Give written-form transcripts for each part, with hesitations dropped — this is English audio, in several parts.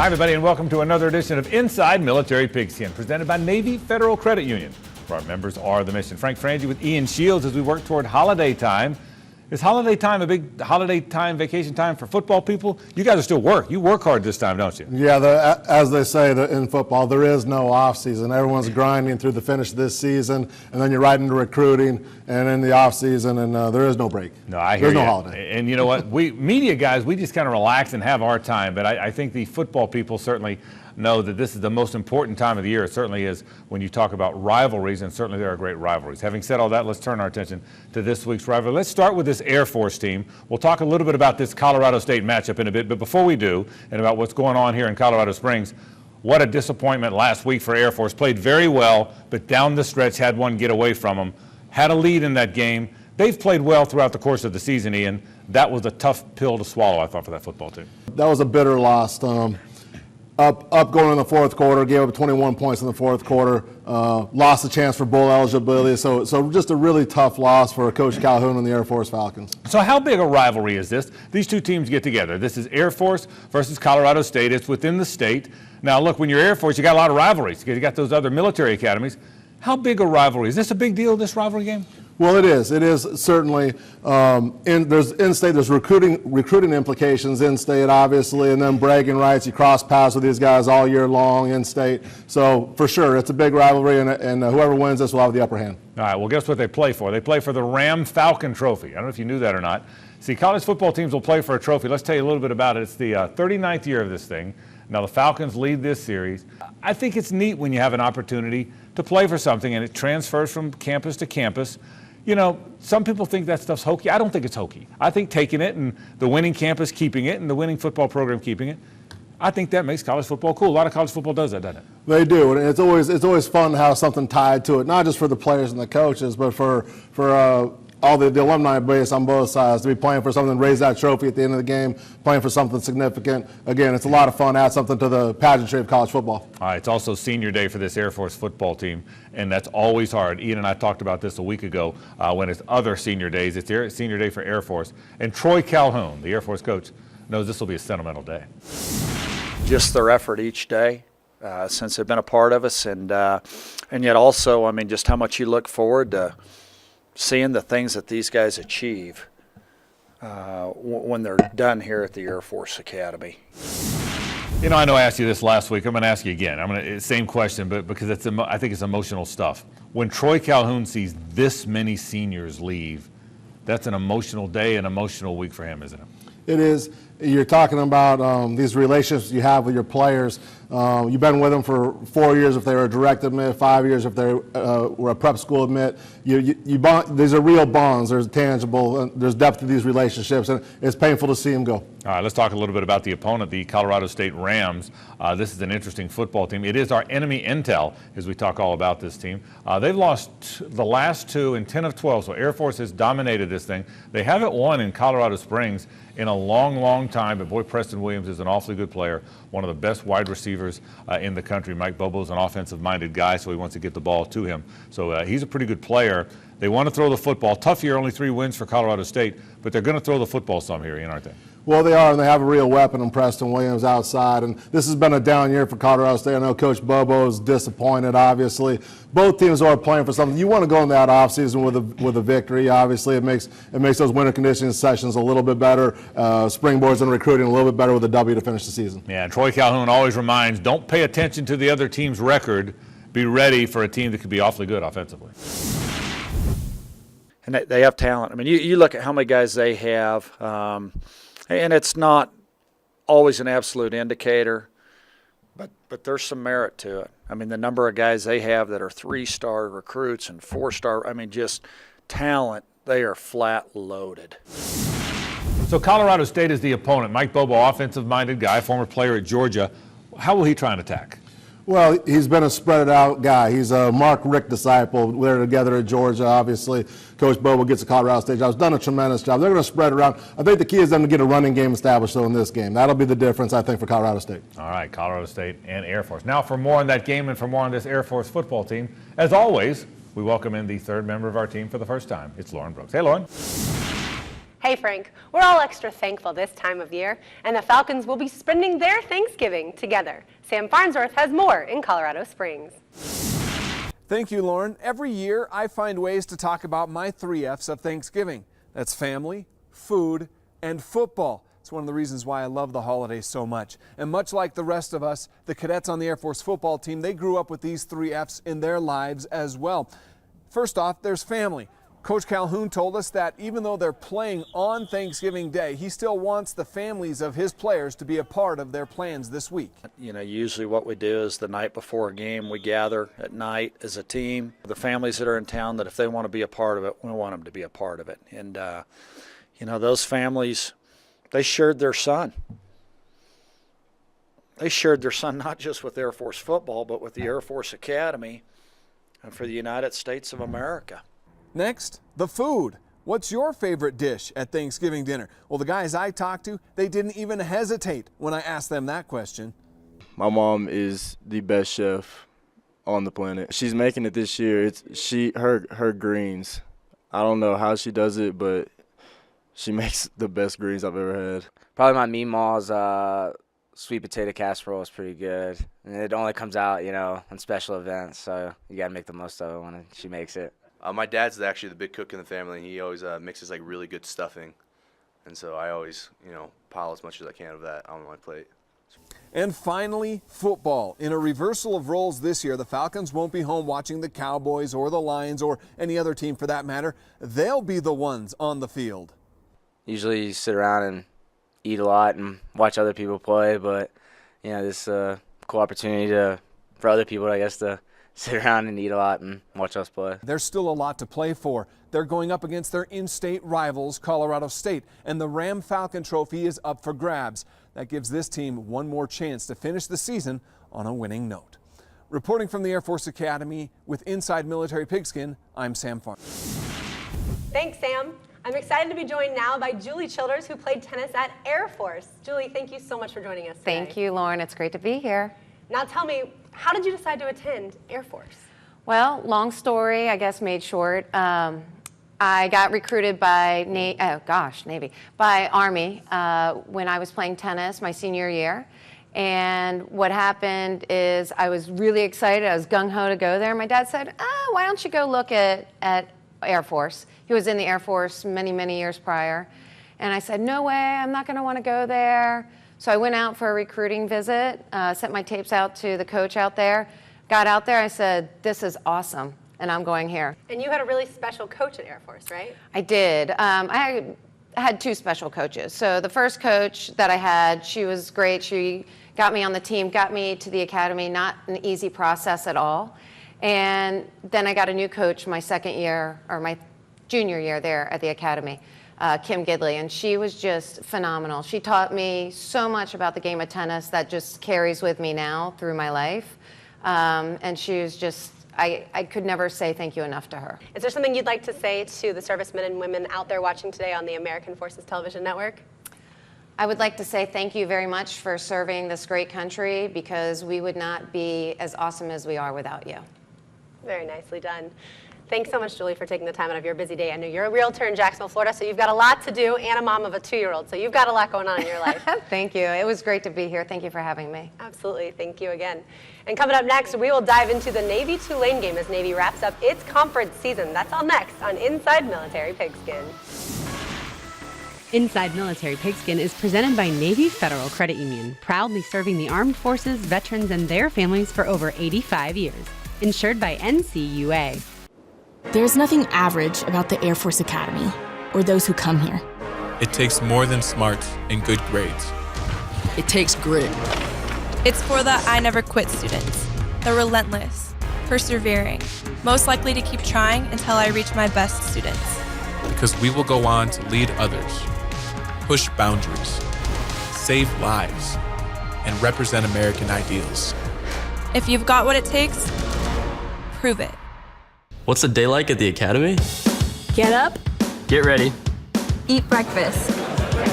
Hi, everybody, and welcome to another edition of Inside Military Pigskin, presented by Navy Federal Credit Union, where our members are the mission. Frank Frangie with Ian Shields as we work toward holiday time. Is holiday time a big holiday time, vacation time for football people? You guys are still work. You work hard this time, don't you? Yeah, as they say in football, there is no off season. Everyone's grinding through the finish of this season, and then you're right into recruiting and in the off season, and there is no break. No, I hear you. There's no holiday. And you know what? We media guys, we just kind of relax and have our time. But I think the football people certainly know that this is the most important time of the year. It certainly is when you talk about rivalries, and certainly there are great rivalries. Having said all that, let's turn our attention to this week's rivalry. Let's start with this Air Force team. We'll talk a little bit about this Colorado State matchup in a bit, but before we do, and about what's going on here in Colorado Springs, what a disappointment last week for Air Force. Played very well, but down the stretch had one get away from them. Had a lead in that game. They've played well throughout the course of the season, Ian. That was a tough pill to swallow, I thought, for that football team. That was a bitter loss. Up going in the fourth quarter, gave up 21 points in the fourth quarter, lost the chance for bowl eligibility. So just a really tough loss for Coach Calhoun and the Air Force Falcons. So how big a rivalry is this? These two teams get together. This is Air Force versus Colorado State. It's within the state. Now, look, when you're Air Force, you got a lot of rivalries because you got those other military academies. How big a rivalry? Is this a big deal, this rivalry game? Well, it is. It is certainly. There's in-state. There's recruiting implications in-state, obviously, and then bragging rights. You cross paths with these guys all year long in-state. So for sure, it's a big rivalry, and whoever wins this will have the upper hand. All right. Well, guess what they play for? They play for the Ram Falcon Trophy. I don't know if you knew that or not. See, college football teams will play for a trophy. Let's tell you a little bit about it. It's the 39th year of this thing. Now, the Falcons lead this series. I think it's neat when you have an opportunity to play for something and it transfers from campus to campus. You know, some people think that stuff's hokey. I don't think it's hokey. I think taking it and the winning campus keeping it and the winning football program keeping it, I think that makes college football cool. A lot of college football does that, doesn't it? They do, and it's always fun to have something tied to it, not just for the players and the coaches, but for all the alumni base on both sides to be playing for something, raise that trophy at the end of the game, playing for something significant. Again, it's a lot of fun, add something to the pageantry of college football. All right, it's also senior day for this Air Force football team, and that's always hard. Ian and I talked about this a week ago when it's other senior days. It's senior day for Air Force. And Troy Calhoun, the Air Force coach, knows this will be a sentimental day. Just their effort each day since they've been a part of us, and yet also, I mean, just how much you look forward to seeing the things that these guys achieve when they're done here at the Air Force Academy. You know, I asked you this last week. I'm going to ask you again. Same question, but because I think it's emotional stuff. When Troy Calhoun sees this many seniors leave, that's an emotional day, an emotional week for him, isn't it? It is. You're talking about these relationships you have with your players. You've been with them for 4 years if they were a direct admit, 5 years if they were a prep school admit. You bond, these are real bonds. There's tangible. There's depth to these relationships, and it's painful to see them go. All right, let's talk a little bit about the opponent, the Colorado State Rams. This is an interesting football team. It is our enemy intel as we talk all about this team. They've lost the last two in 10 of 12, so Air Force has dominated this thing. They haven't won in Colorado Springs in a long, long time, but boy, Preston Williams is an awfully good player, one of the best wide receivers in the country. Mike Bobo's an offensive-minded guy, so he wants to get the ball to him. So he's a pretty good player. They want to throw the football. Tough year, only 3 wins for Colorado State, but they're going to throw the football some here, aren't they? Well, they are, and they have a real weapon in Preston Williams outside. And this has been a down year for Colorado State. I know Coach Bobo is disappointed, obviously. Both teams are playing for something. You want to go in that offseason with a victory, obviously. It makes those winter conditioning sessions a little bit better. Springboards and recruiting a little bit better with a W to finish the season. Yeah, and Troy Calhoun always reminds, don't pay attention to the other team's record. Be ready for a team that could be awfully good offensively. And they have talent. I mean, you look at how many guys they have, and it's not always an absolute indicator, but there's some merit to it. I mean, the number of guys they have that are 3-star recruits and 4-star, I mean, just talent, they are flat loaded. So Colorado State is the opponent. Mike Bobo, offensive-minded guy, former player at Georgia. How will he try and attack? Well, he's been a spread-it-out guy. He's a Mark Richt disciple. They're together at Georgia, obviously. Coach Bobo gets a Colorado State job. He's done a tremendous job. They're going to spread around. I think the key is them to get a running game established, though, in this game. That'll be the difference, I think, for Colorado State. All right, Colorado State and Air Force. Now for more on that game and for more on this Air Force football team, as always, we welcome in the third member of our team for the first time. It's Lauren Brooks. Hey, Lauren. Hey Frank, we're all extra thankful this time of year, and the Falcons will be spending their Thanksgiving together. Sam Farnsworth has more in Colorado Springs. Thank you, Lauren. Every year I find ways to talk about my 3 F's of Thanksgiving. That's family, food, and football. It's one of the reasons why I love the holiday so much. And much like the rest of us, the cadets on the Air Force football team, they grew up with these 3 F's in their lives as well. First off, there's family. Coach Calhoun told us that even though they're playing on Thanksgiving Day, he still wants the families of his players to be a part of their plans this week. You know, usually what we do is the night before a game, we gather at night as a team. The families that are in town, that if they want to be a part of it, we want them to be a part of it. And, you know, those families, they shared their son. They shared their son not just with Air Force football, but with the Air Force Academy and for the United States of America. Next, the food. What's your favorite dish at Thanksgiving dinner? Well, the guys I talked to, they didn't even hesitate when I asked them that question. My mom is the best chef on the planet. She's making it this year. Her greens. I don't know how she does it, but she makes the best greens I've ever had. Probably my meatballs, sweet potato casserole is pretty good. And it only comes out, you know, on special events, so you got to make the most of it when she makes it. My dad's actually the big cook in the family, and he always mixes like really good stuffing. And so I always, you know, pile as much as I can of that on my plate. And finally, football. In a reversal of roles this year, the Falcons won't be home watching the Cowboys or the Lions or any other team for that matter. They'll be the ones on the field. Usually you sit around and eat a lot and watch other people play, but, you know, this is a cool opportunity for other people, I guess, to sit around and eat a lot and watch us play. There's still a lot to play for. They're going up against their in-state rivals, Colorado State, and the Ram Falcon Trophy is up for grabs. That gives this team one more chance to finish the season on a winning note. Reporting from the Air Force Academy with Inside Military Pigskin, I'm Sam Farn. Thanks, Sam. I'm excited to be joined now by Julie Childers, who played tennis at Air Force. Julie, thank you so much for joining us today. Thank you, Lauren. It's great to be here. Now tell me, how did you decide to attend Air Force? Well, long story, I guess made short. I got recruited by Navy, by Army when I was playing tennis my senior year. And what happened is I was really excited. I was gung-ho to go there. My dad said, why don't you go look at Air Force? He was in the Air Force many, many years prior. And I said, no way, I'm not going to want to go there. So I went out for a recruiting visit, sent my tapes out to the coach out there, got out there, I said, this is awesome, and I'm going here. And you had a really special coach at Air Force, right? I did. I had 2 special coaches. So the first coach that I had, she was great. She got me on the team, got me to the academy, not an easy process at all. And then I got a new coach my second year, or my junior year there at the academy. Kim Gidley, and she was just phenomenal. She taught me so much about the game of tennis that just carries with me now through my life. And she was just, I could never say thank you enough to her. Is there something you'd like to say to the servicemen and women out there watching today on the American Forces Television Network? I would like to say thank you very much for serving this great country, because we would not be as awesome as we are without you. Very nicely done. Thanks so much, Julie, for taking the time out of your busy day. I know you're a realtor in Jacksonville, Florida, so you've got a lot to do, and a mom of a 2-year-old, so you've got a lot going on in your life. Thank you. It was great to be here. Thank you for having me. Absolutely. Thank you again. And coming up next, we will dive into the Navy-Tulane game as Navy wraps up its conference season. That's all next on Inside Military Pigskin. Inside Military Pigskin is presented by Navy Federal Credit Union, proudly serving the armed forces, veterans, and their families for over 85 years. Insured by NCUA. There's nothing average about the Air Force Academy or those who come here. It takes more than smarts and good grades. It takes grit. It's for the I never quit students, the relentless, persevering, most likely to keep trying until I reach my best students. Because we will go on to lead others, push boundaries, save lives, and represent American ideals. If you've got what it takes, prove it. What's a day like at the academy? Get up. Get ready. Eat breakfast.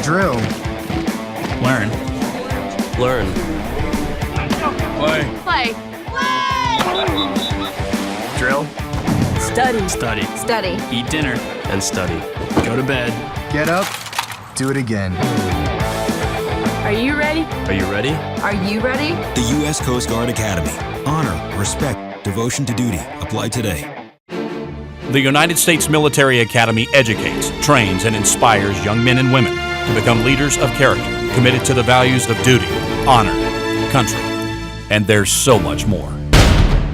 Drill. Learn. Learn. Play. Play. Drill. Study. Study. Study. Eat dinner. And study. Go to bed. Get up, do it again. Are you ready? Are you ready? Are you ready? The U.S. Coast Guard Academy. Honor, respect, devotion to duty. Apply today. The United States Military Academy educates, trains, and inspires young men and women to become leaders of character, committed to the values of duty, honor, country, and there's so much more.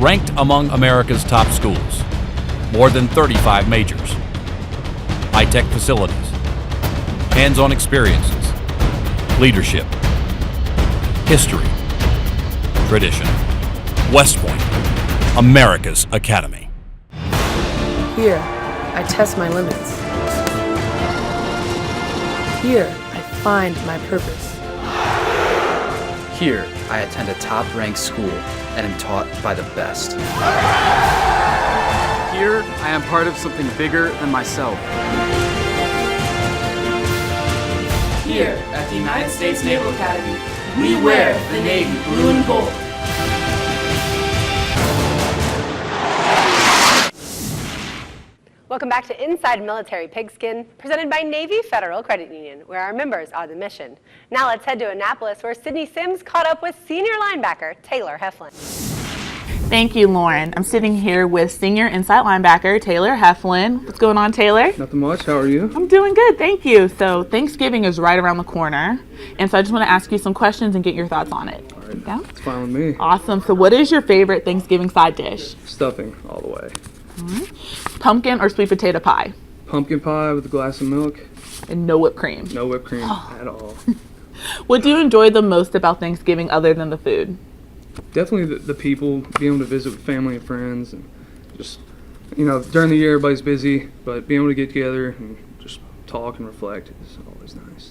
Ranked among America's top schools, more than 35 majors, high-tech facilities, hands-on experiences, leadership, history, tradition. West Point, America's Academy. Here, I test my limits. Here, I find my purpose. Here, I attend a top-ranked school and am taught by the best. Here, I am part of something bigger than myself. Here, at the United States Naval Academy, we wear the Navy blue and gold. Welcome back to Inside Military Pigskin, presented by Navy Federal Credit Union, where our members are the mission. Now let's head to Annapolis, where Sydney Sims caught up with senior linebacker Taylor Heflin. Thank you, Lauren. I'm sitting here with senior inside linebacker Taylor Heflin. What's going on, Taylor? Nothing much. How are you? I'm doing good, thank you. So Thanksgiving is right around the corner, and so I just want to ask you some questions and get your thoughts on it. All right. Yeah? It's fine with me. Awesome. So what is your favorite Thanksgiving side dish? Stuffing all the way. Pumpkin or sweet potato pie? Pumpkin pie with a glass of milk. And no whipped cream? No whipped cream at all. What do you enjoy the most about Thanksgiving other than the food? Definitely the people, being able to visit with family and friends, and just, during the year everybody's busy, but being able to get together and just talk and reflect is always nice.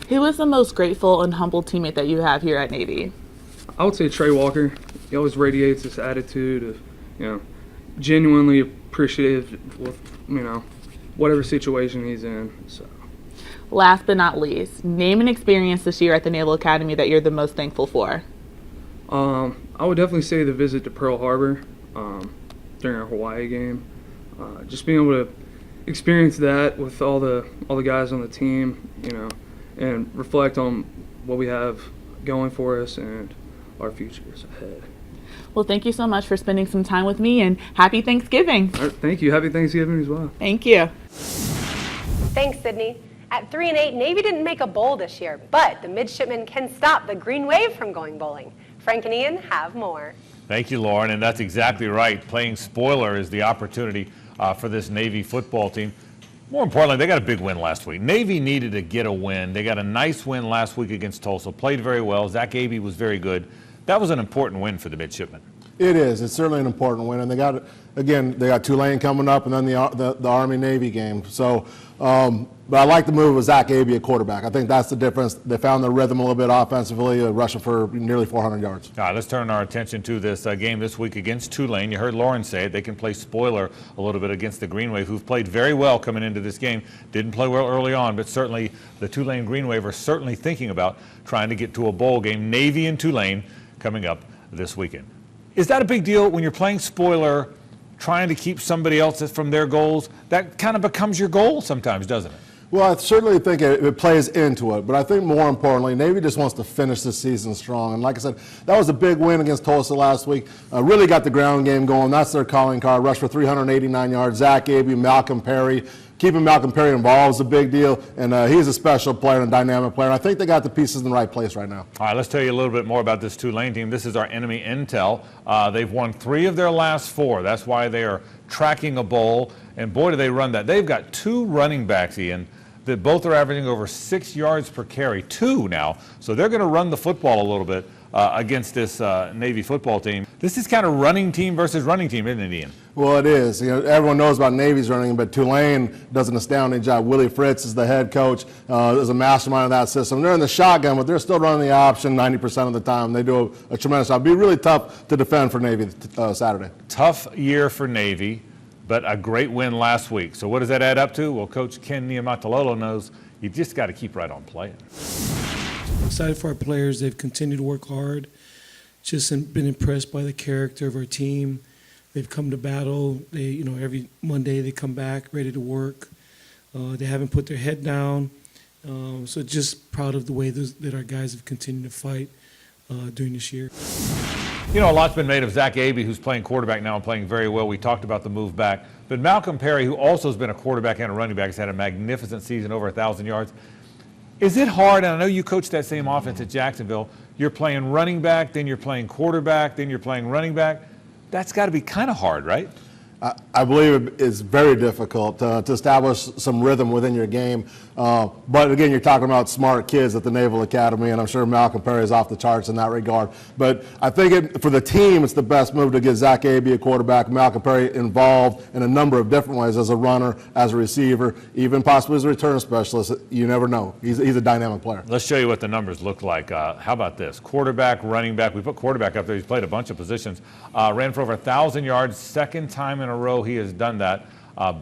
Who is the most grateful and humble teammate that you have here at Navy? I would say Trey Walker. He always radiates this attitude of, genuinely appreciative with, whatever situation he's in. So. Last but not least, name an experience this year at the Naval Academy that you're the most thankful for. I would definitely say the visit to Pearl Harbor during our Hawaii game. Just being able to experience that with all the guys on the team, and reflect on what we have going for us and our futures ahead. Well, thank you so much for spending some time with me, and happy Thanksgiving. All right, thank you. Happy Thanksgiving as well. Thank you. Thanks, Sydney. At 3-8, Navy didn't make a bowl this year, but the midshipmen can stop the Green Wave from going bowling. Frank and Ian have more. Thank you, Lauren, and that's exactly right. Playing spoiler is the opportunity for this Navy football team. More importantly, they got a big win last week. Navy needed to get a win. They got a nice win last week against Tulsa, played very well. Zach Abey was very good. That was an important win for the midshipmen. It is. It's certainly an important win, and they got Tulane coming up, and then the Army-Navy game. So, but I like the move with Zach Abey at quarterback. I think that's the difference. They found their rhythm a little bit offensively, rushing for nearly 400 yards. All right, let's turn our attention to this game this week against Tulane. You heard Lauren say it. They can play spoiler a little bit against the Green Wave, who've played very well coming into this game. Didn't play well early on, but certainly the Tulane Green Wave are certainly thinking about trying to get to a bowl game. Navy and Tulane coming up this weekend. Is that a big deal when you're playing spoiler, trying to keep somebody else from their goals? That kind of becomes your goal sometimes, doesn't it? Well, I certainly think it plays into it, but I think more importantly, Navy just wants to finish this season strong. And like I said, that was a big win against Tulsa last week. Really got the ground game going. That's their calling card. Rushed for 389 yards. Zach Abey, Malcolm Perry. Keeping Malcolm Perry involved is a big deal, and he's a special player and a dynamic player. And I think they got the pieces in the right place right now. All right, let's tell you a little bit more about this Tulane team. This is our enemy intel. They've won 3 of their last 4. That's why they are tracking a bowl, and boy, do they run that. They've got 2 running backs, Ian, that both are averaging over 6 yards per carry. 2 now, so they're going to run the football a little bit against this Navy football team. This is kind of running team versus running team, isn't it, Ian? Well, it is. Everyone knows about Navy's running, but Tulane does an astounding job. Willie Fritz is the head coach, is a mastermind of that system. They're in the shotgun, but they're still running the option 90% of the time. They do a tremendous job. It'll be really tough to defend for Navy Saturday. Tough year for Navy, but a great win last week. So what does that add up to? Well, Coach Ken Niumatalolo knows you just got to keep right on playing. Excited for our players. They've continued to work hard. Just been impressed by the character of our team. They've come to battle. They, every Monday they come back ready to work. They haven't put their head down. So just proud of the way that our guys have continued to fight during this year. You know, a lot's been made of Zach Abey, who's playing quarterback now and playing very well. We talked about the move back. But Malcolm Perry, who also has been a quarterback and a running back, has had a magnificent season, over 1,000 yards. Is it hard, and I know you coached that same offense at Jacksonville, you're playing running back, then you're playing quarterback, then you're playing running back. That's got to be kind of hard, right? I believe it's very difficult to establish some rhythm within your game. But again, you're talking about smart kids at the Naval Academy, and I'm sure Malcolm Perry is off the charts in that regard. But I think for the team, it's the best move to get Zach Abey, a quarterback, Malcolm Perry involved in a number of different ways, as a runner, as a receiver, even possibly as a return specialist. You never know. He's a dynamic player. Let's show you what the numbers look like. How about this? Quarterback, running back. We put quarterback up there. He's played a bunch of positions. Ran for over 1,000 yards, second time in a row he has done that.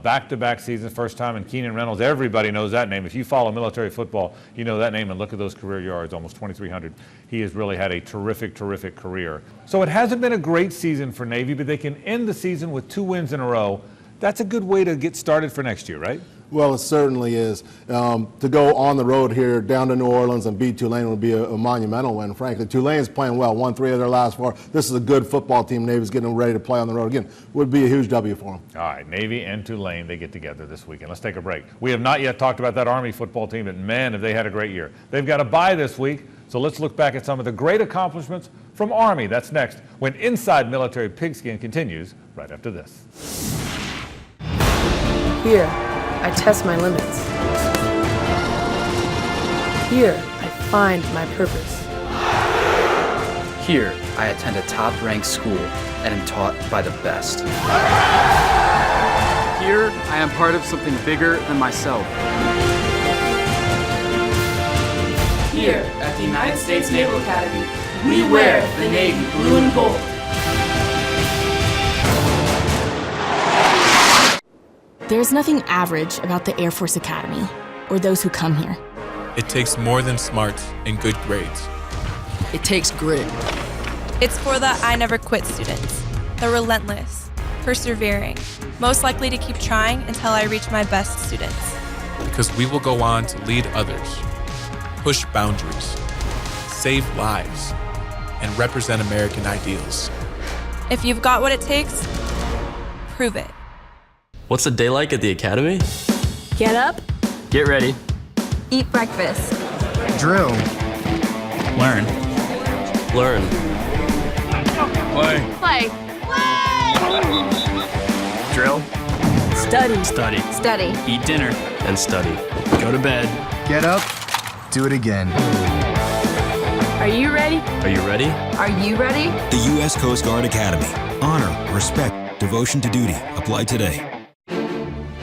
Back-to-back seasons, first time in Keenan Reynolds. Everybody knows that name. If you follow military football, you know that name, and look at those career yards, almost 2,300. He has really had a terrific, terrific career. So it hasn't been a great season for Navy, but they can end the season with 2 wins in a row. That's a good way to get started for next year, right? Well, it certainly is. To go on the road here down to New Orleans and beat Tulane would be a monumental win, frankly. Tulane's playing well, won 3 of their last 4. This is a good football team. Navy's getting ready to play on the road again. Would be a huge W for them. All right, Navy and Tulane, they get together this weekend. Let's take a break. We have not yet talked about that Army football team, but man, have they had a great year. They've got a bye this week, so let's look back at some of the great accomplishments from Army. That's next, when Inside Military Pigskin continues right after this. Here, I test my limits. Here, I find my purpose. Here, I attend a top-ranked school and am taught by the best. Here, I am part of something bigger than myself. Here at the United States Naval Academy, we wear the Navy blue and gold. There's nothing average about the Air Force Academy or those who come here. It takes more than smarts and good grades. It takes grit. It's for the I never quit students, the relentless, persevering, most likely to keep trying until I reach my best students. Because we will go on to lead others, push boundaries, save lives, and represent American ideals. If you've got what it takes, prove it. What's a day like at the academy? Get up. Get ready. Eat breakfast. Drill. Learn. Learn. Play. Play. Drill. Study. Study. Study. Eat dinner. And study. Go to bed. Get up. Do it again. Are you ready? Are you ready? Are you ready? The U.S. Coast Guard Academy. Honor, respect, devotion to duty. Apply today.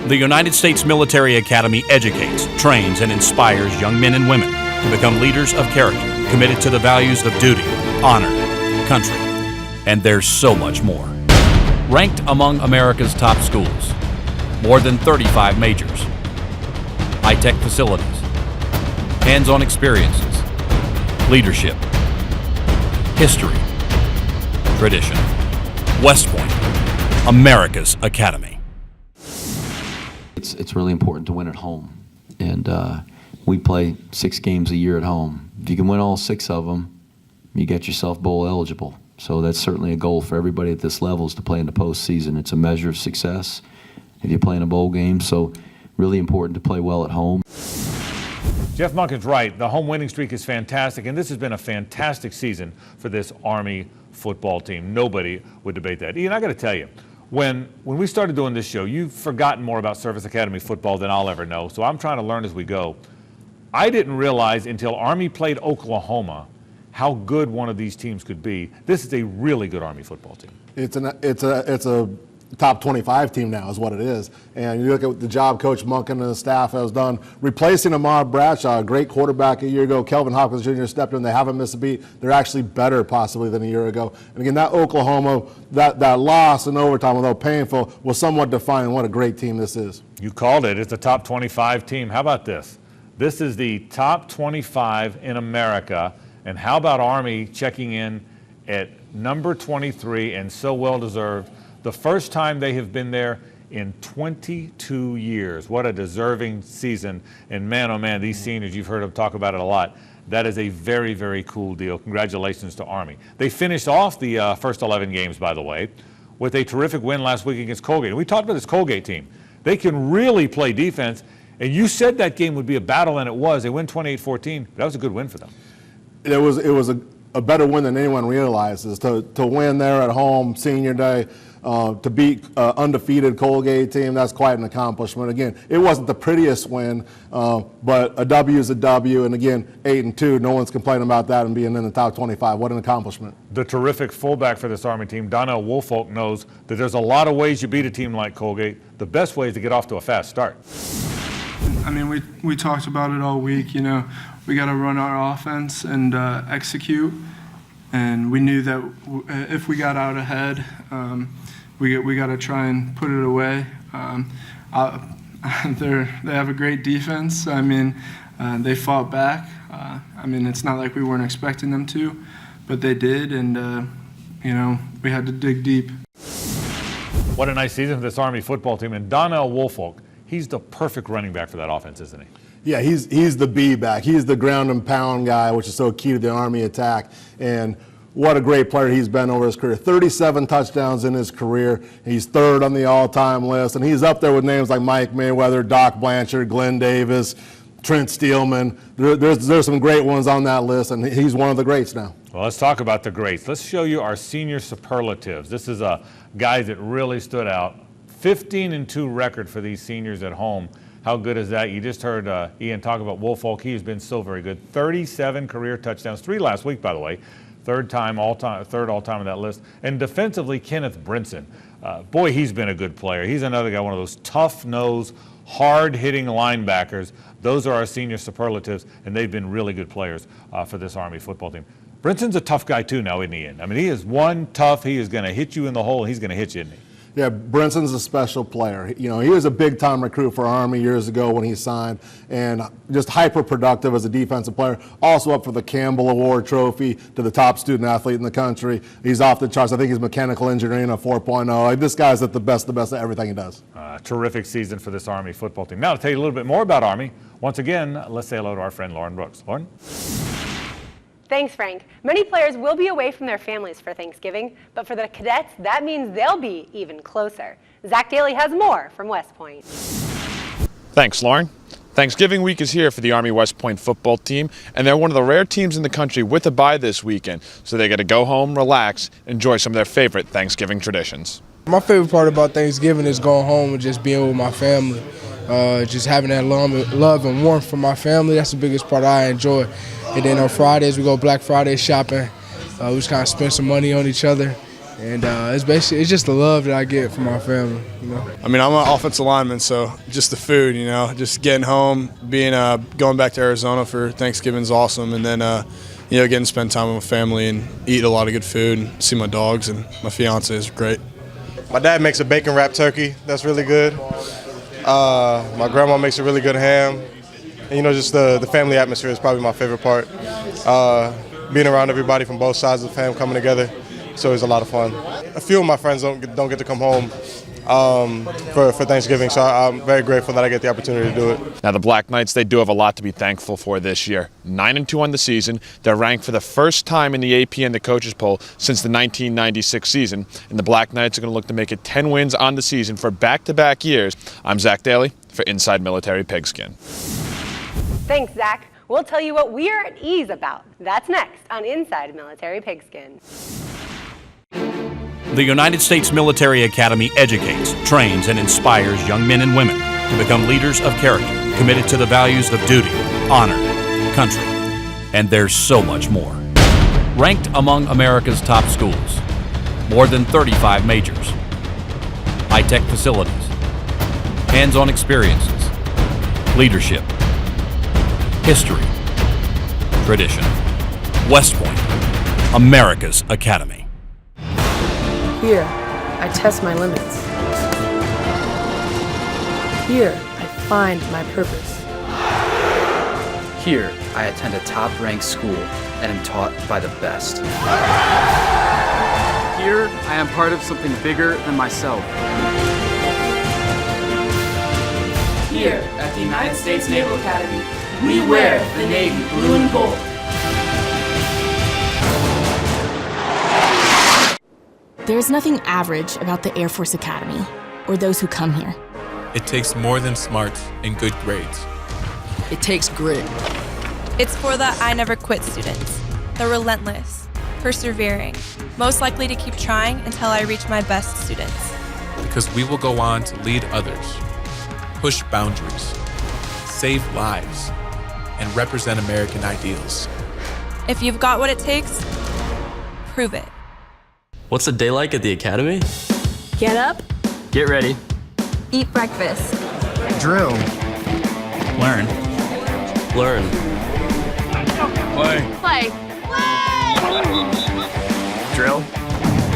The United States Military Academy educates, trains, and inspires young men and women to become leaders of character, committed to the values of duty, honor, country, and there's so much more. Ranked among America's top schools, more than 35 majors, high-tech facilities, hands-on experiences, leadership, history, tradition. West Point, America's Academy. It's really important to win at home, and we play 6 games a year at home. If you can win all 6 of them, you get yourself bowl eligible. So that's certainly a goal for everybody at this level, is to play in the postseason. It's a measure of success if you play in a bowl game, so really important to play well at home. Jeff Monken's right. The home winning streak is fantastic, and this has been a fantastic season for this Army football team. Nobody would debate that. Ian, I got to tell you, when we started doing this show, you've forgotten more about Service Academy football than I'll ever know, so I'm trying to learn as we go. I didn't realize until Army played Oklahoma how good one of these teams could be. This is a really good Army football team. It's a top 25 team now is what it is. And you look at the job Coach Monken and the staff has done, replacing Ahmad Bradshaw, a great quarterback a year ago. Kelvin Hopkins Jr. stepped in. They haven't missed a beat. They're actually better possibly than a year ago. And again, that Oklahoma, that loss in overtime, although painful, was somewhat defining what a great team this is. You called it. It's a top 25 team. How about this? This is the top 25 in America. And how about Army checking in at number 23, and so well deserved. The first time they have been there in 22 years. What a deserving season. And man, oh man, these seniors, you've heard them talk about it a lot. That is a very, very cool deal. Congratulations to Army. They finished off the first 11 games, by the way, with a terrific win last week against Colgate. And we talked about this Colgate team. They can really play defense. And you said that game would be a battle, and it was. They win 28-14. That was a good win for them. It was a better win than anyone realizes. To win there at home, senior day, to beat undefeated Colgate team, that's quite an accomplishment. Again, it wasn't the prettiest win, but a W is a W. And again, 8-2, no one's complaining about that and being in the top 25. What an accomplishment. The terrific fullback for this Army team, Donnell Woolfolk, knows that there's a lot of ways you beat a team like Colgate. The best way is to get off to a fast start. I mean, we talked about it all week. You know, we got to run our offense and execute. And we knew that if we got out ahead, we got to try and put it away. They have a great defense. I mean, they fought back. I mean, it's not like we weren't expecting them to, but they did, and you know, we had to dig deep. What a nice season for this Army football team. And Donnell Woolfolk, he's the perfect running back for that offense, isn't he? Yeah, he's the B-back. He's the ground and pound guy, which is so key to the Army attack. And what a great player he's been over his career. 37 touchdowns in his career. He's third on the all-time list. And he's up there with names like Mike Mayweather, Doc Blanchard, Glenn Davis, Trent Steelman. There's some great ones on that list, and he's one of the greats now. Well, let's talk about the greats. Let's show you our senior superlatives. This is a guy that really stood out. 15-2 record for these seniors at home. How good is that? You just heard Ian talk about Woolfolk. He has been so very good. 37 career touchdowns, 3 last week, by the way. Third all-time on that list. And defensively, Kenneth Brinson. Boy, he's been a good player. He's another guy, one of those tough-nosed, hard-hitting linebackers. Those are our senior superlatives, and they've been really good players for this Army football team. Brinson's a tough guy, too, now, isn't he? I mean, he is one tough. He is going to hit you in the hole, and he's going to hit you, isn't he? Yeah, Brinson's a special player. You know, he was a big-time recruit for Army years ago when he signed, and just hyper-productive as a defensive player. Also up for the Campbell Award trophy to the top student athlete in the country. He's off the charts. I think he's mechanical engineering a 4.0. Like, this guy's at the best at everything he does. Terrific season for this Army football team. Now to tell you a little bit more about Army, once again, let's say hello to our friend Lauren Brooks. Lauren? Thanks, Frank. Many players will be away from their families for Thanksgiving, but for the cadets, that means they'll be even closer. Zach Daly has more from West Point. Thanks, Lauren. Thanksgiving week is here for the Army West Point football team, and they're one of the rare teams in the country with a bye this weekend, so they get to go home, relax, enjoy some of their favorite Thanksgiving traditions. My favorite part about Thanksgiving is going home and just being with my family. Just having that love and warmth from my family, that's the biggest part I enjoy. And then on Fridays, we go Black Friday shopping. We just kind of spend some money on each other. And it's just the love that I get from my family, you know. I mean, I'm an offensive lineman, so just the food, you know, just getting home, going back to Arizona for Thanksgiving is awesome. And then, you know, getting to spend time with my family and eat a lot of good food and see my dogs, and my fiance is great. My dad makes a bacon wrapped turkey. That's really good. My grandma makes a really good ham. And, you know, just the family atmosphere is probably my favorite part. Being around everybody from both sides of the family coming together, it's always a lot of fun. A few of my friends don't get to come home for Thanksgiving, so I'm very grateful that I get the opportunity to do it. Now, the Black Knights, they do have a lot to be thankful for this year. 9-2 on the season. They're ranked for the first time in the AP and the coaches poll since the 1996 season. And the Black Knights are going to look to make it 10 wins on the season for back-to-back years. I'm Zach Daly for Inside Military Pigskin. Thanks, Zach. We'll tell you what we are at ease about. That's next on Inside Military Pigskin. The United States Military Academy educates, trains, and inspires young men and women to become leaders of character, committed to the values of duty, honor, country, and there's so much more. Ranked among America's top schools, more than 35 majors, high-tech facilities, hands-on experiences, leadership, history, tradition. West Point, America's Academy. Here, I test my limits. Here, I find my purpose. Here, I attend a top-ranked school and am taught by the best. Here, I am part of something bigger than myself. Here at the United States Naval Academy, we wear the Navy blue and gold. There's nothing average about the Air Force Academy or those who come here. It takes more than smarts and good grades. It takes grit. It's for the I never quit students, the relentless, persevering, most likely to keep trying until I reach my best students. Because we will go on to lead others, push boundaries, save lives, and represent American ideals. If you've got what it takes, prove it. What's a day like at the academy? Get up. Get ready. Eat breakfast. Drill. Learn. Learn. Play. Drill.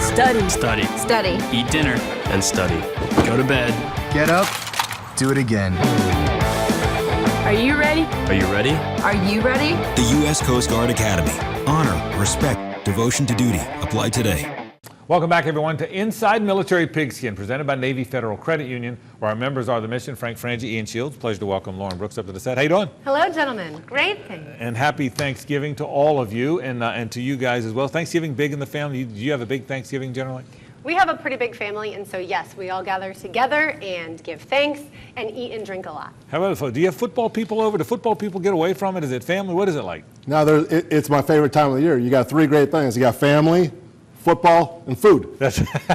Study. Study. Study. Eat dinner. And study. Go to bed. Get up. Do it again. Are you ready? Are you ready? Are you ready? The U.S. Coast Guard Academy. Honor, respect, devotion to duty. Apply today. Welcome back, everyone, to Inside Military Pigskin, presented by Navy Federal Credit Union, where our members are the mission. Frank Frangie, Ian Shields. Pleasure to welcome Lauren Brooks up to the set. How you doing? Hello, gentlemen. Great, thanks. And happy Thanksgiving to all of you and to you guys as well. Thanksgiving big in the family. Do you have a big Thanksgiving generally? We have a pretty big family, and so yes, we all gather together and give thanks and eat and drink a lot. How about do you have football people over? Do football people get away from it? Is it family? What is it like? No, it's my favorite time of the year. You got three great things. You got family, football, and food.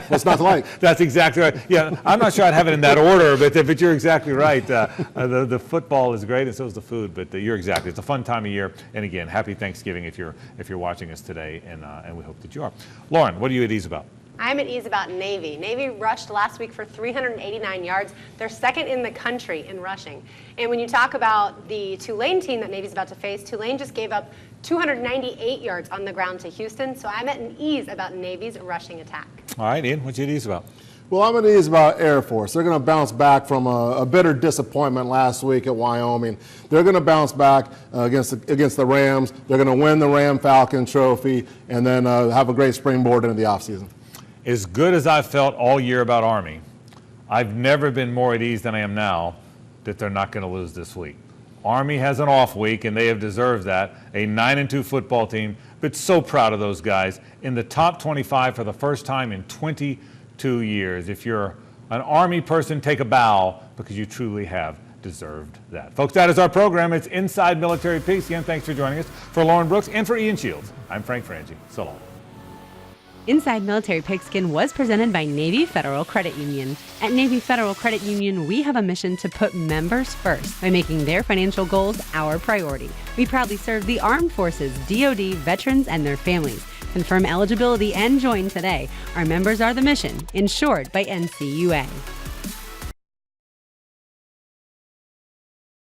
What's not to like? That's exactly right. Yeah, I'm not sure I'd have it in that order, but you're exactly right. The football is great, and so is the food. But you're exactly. It's a fun time of year. And again, happy Thanksgiving if you're watching us today, and we hope that you are. Lauren, what are you at ease about? I'm at ease about Navy. Navy rushed last week for 389 yards. They're second in the country in rushing. And when you talk about the Tulane team that Navy's about to face, Tulane just gave up 298 yards on the ground to Houston. So I'm at an ease about Navy's rushing attack. All right, Ian, what you at ease about? Well, I'm at ease about Air Force. They're going to bounce back from a bitter disappointment last week at Wyoming. They're going to bounce back against the Rams. They're going to win the Ram Falcon Trophy and then have a great springboard into the offseason. As good as I've felt all year about Army, I've never been more at ease than I am now that they're not going to lose this week. Army has an off week, and they have deserved that. A 9-2 football team, but so proud of those guys. In the top 25 for the first time in 22 years. If you're an Army person, take a bow, because you truly have deserved that. Folks, that is our program. It's Inside Military Pigskin. Thanks for joining us. For Lauren Brooks and for Ian Shields, I'm Frank Frangie. So long. Inside Military Pigskin was presented by Navy Federal Credit Union. At Navy Federal Credit Union, we have a mission to put members first by making their financial goals our priority. We proudly serve the Armed Forces, DoD, veterans, and their families. Confirm eligibility and join today. Our members are the mission, insured by NCUA.